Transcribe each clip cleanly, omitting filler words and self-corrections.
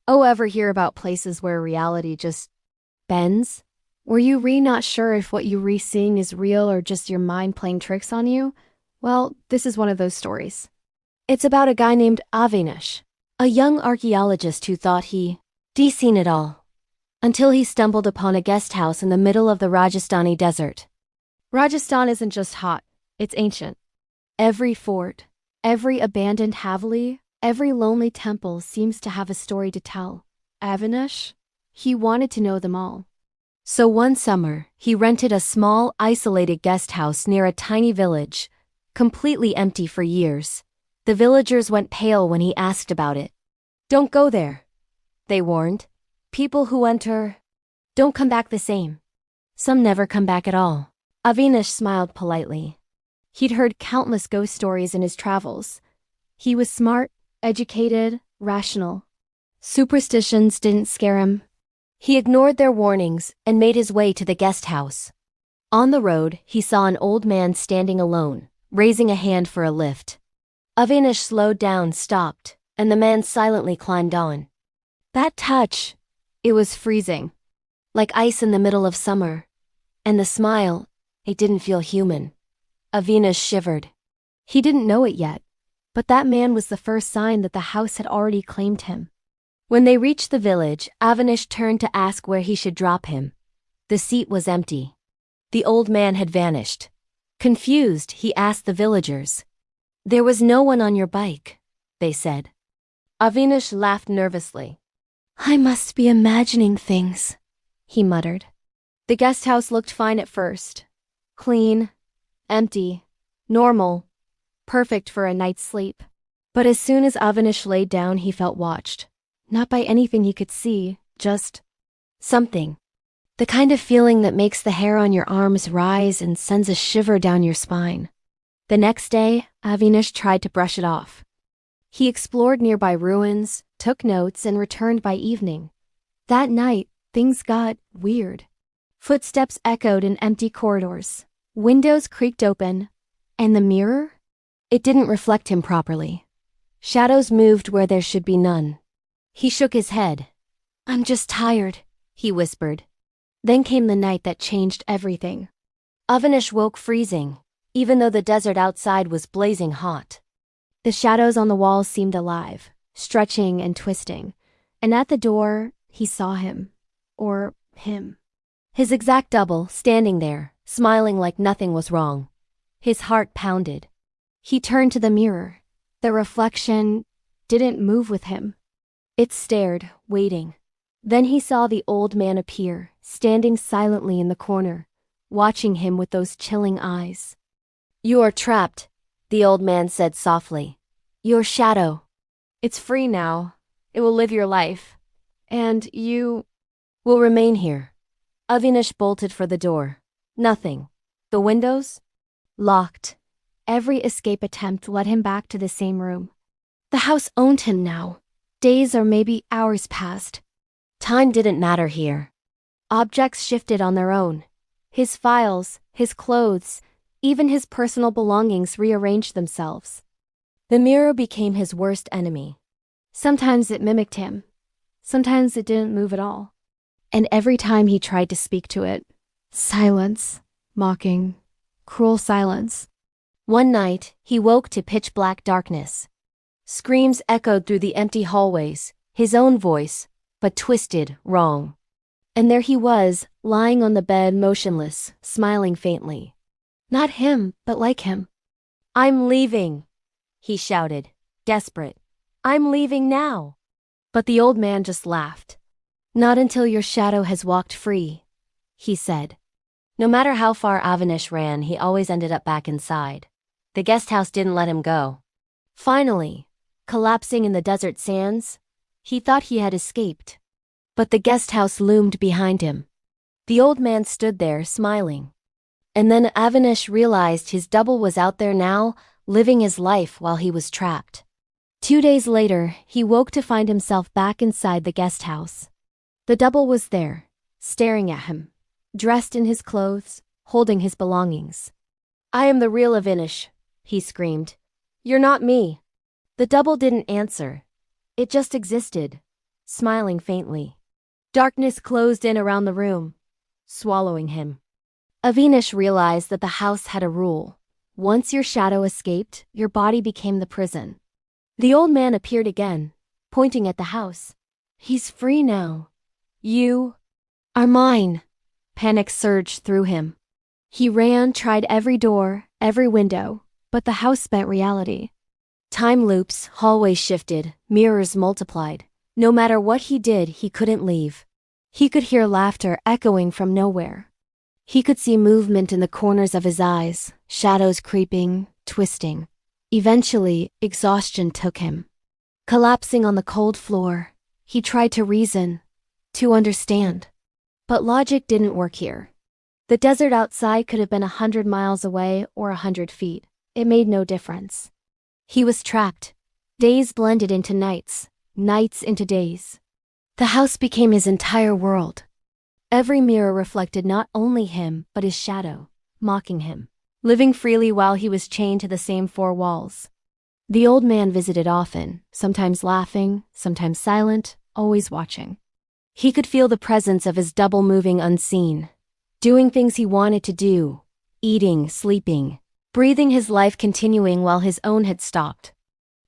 Oh, ever hear about places where reality just bends? Were you not sure if what you seeing is real or just your mind playing tricks on you? Well, this is one of those stories. It's about a guy named Avinash, a young archaeologist who thought he seen it all, until he stumbled upon a guest house in the middle of the Rajasthani desert. Rajasthan isn't just hot, it's ancient. Every fort, every abandoned haveli, every lonely temple seems to have a story to tell. Avinash? He wanted to know them all. So one summer, he rented a small, isolated guest house near a tiny village, completely empty for years. The villagers went pale when he asked about it. "Don't go there," they warned. "People who enter don't come back the same. Some never come back at all." Avinash smiled politely. He'd heard countless ghost stories in his travels. He was smart, educated, rational. Superstitions didn't scare him. He ignored their warnings and made his way to the guest house. On the road, he saw an old man standing alone, raising a hand for a lift. Avinash slowed down, stopped, and the man silently climbed on. That touch, it was freezing, like ice in the middle of summer. And the smile, it didn't feel human. Avinash shivered. He didn't know it yet, but that man was the first sign that the house had already claimed him. When they reached the village, Avinash turned to ask where he should drop him. The seat was empty. The old man had vanished. Confused, he asked the villagers. "There was no one on your bike," they said. Avinash laughed nervously. "I must be imagining things," he muttered. The guest house looked fine at first. Clean, empty, normal, perfect for a night's sleep. But as soon as Avinash laid down, he felt watched. Not by anything he could see, just something. The kind of feeling that makes the hair on your arms rise and sends a shiver down your spine. The next day, Avinash tried to brush it off. He explored nearby ruins, took notes, and returned by evening. That night, things got weird. Footsteps echoed in empty corridors. Windows creaked open. And the mirror? It didn't reflect him properly. Shadows moved where there should be none. He shook his head. "I'm just tired," he whispered. Then came the night that changed everything. Avinash woke freezing, even though the desert outside was blazing hot. The shadows on the walls seemed alive, stretching and twisting, and at the door, he saw him. Or him. His exact double, standing there, smiling like nothing was wrong. His heart pounded. He turned to the mirror. The reflection didn't move with him. It stared, waiting. Then he saw the old man appear, standing silently in the corner, watching him with those chilling eyes. "You are trapped," the old man said softly. "Your shadow. It's free now. It will live your life. And you will remain here." Avinash bolted for the door. Nothing. The windows? Locked. Every escape attempt led him back to the same room. The house owned him now. Days or maybe hours passed. Time didn't matter here. Objects shifted on their own. His files, his clothes, even his personal belongings rearranged themselves. The mirror became his worst enemy. Sometimes it mimicked him. Sometimes it didn't move at all. And every time he tried to speak to it, silence, mocking, cruel silence. One night, he woke to pitch-black darkness. Screams echoed through the empty hallways, his own voice, but twisted, wrong. And there he was, lying on the bed motionless, smiling faintly. Not him, but like him. "I'm leaving," he shouted, desperate. "I'm leaving now." But the old man just laughed. "Not until your shadow has walked free," he said. No matter how far Avinash ran, he always ended up back inside. The guest house didn't let him go. Finally, collapsing in the desert sands, he thought he had escaped. But the guest house loomed behind him. The old man stood there, smiling. And then Avinash realized his double was out there now, living his life while he was trapped. 2 days later, he woke to find himself back inside the guest house. The double was there, staring at him, dressed in his clothes, holding his belongings. "I am the real Avinash," he screamed. "You're not me." The double didn't answer. It just existed, smiling faintly. Darkness closed in around the room, swallowing him. Avinash realized that the house had a rule. Once your shadow escaped, your body became the prison. The old man appeared again, pointing at the house. He's free now. You are mine. Panic surged through him. He ran, tried every door, every window, but the house bent reality. Time loops, hallways shifted, mirrors multiplied. No matter what he did, he couldn't leave. He could hear laughter echoing from nowhere. He could see movement in the corners of his eyes, shadows creeping, twisting. Eventually, exhaustion took him. Collapsing on the cold floor, he tried to reason, to understand. But logic didn't work here. The desert outside could have been 100 miles away or 100 feet. It made no difference. He was trapped. Days blended into nights, nights into days. The house became his entire world. Every mirror reflected not only him, but his shadow, mocking him, living freely while he was chained to the same four walls. The old man visited often, sometimes laughing, sometimes silent, always watching. He could feel the presence of his double moving unseen, doing things he wanted to do, eating, sleeping, breathing, his life continuing while his own had stopped.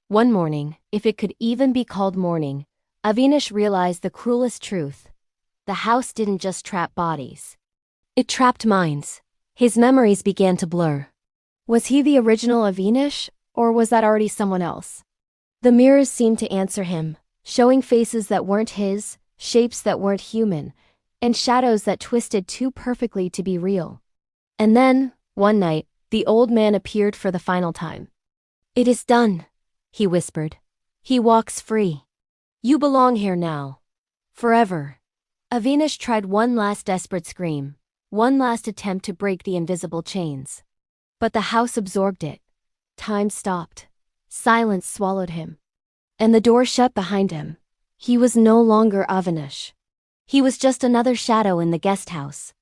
One morning, if it could even be called morning, Avinash realized the cruelest truth. The house didn't just trap bodies. It trapped minds. His memories began to blur. Was he the original Avinash, or was that already someone else? The mirrors seemed to answer him, showing faces that weren't his, shapes that weren't human, and shadows that twisted too perfectly to be real. And then, one night, the old man appeared for the final time. "It is done," he whispered. "He walks free. You belong here now. Forever." Avinash tried one last desperate scream, one last attempt to break the invisible chains. But the house absorbed it. Time stopped. Silence swallowed him. And the door shut behind him. He was no longer Avinash. He was just another shadow in the guest house,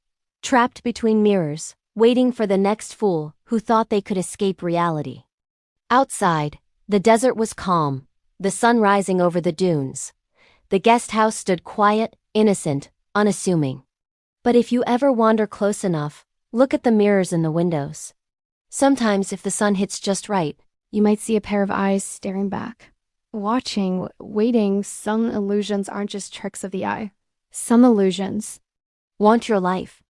trapped between mirrors, waiting for the next fool who thought they could escape reality. Outside, the desert was calm, the sun rising over the dunes. The guest house stood quiet, innocent, unassuming. But if you ever wander close enough, look at the mirrors in the windows. Sometimes if the sun hits just right, you might see a pair of eyes staring back. Watching, waiting. Some illusions aren't just tricks of the eye. Some illusions want your life.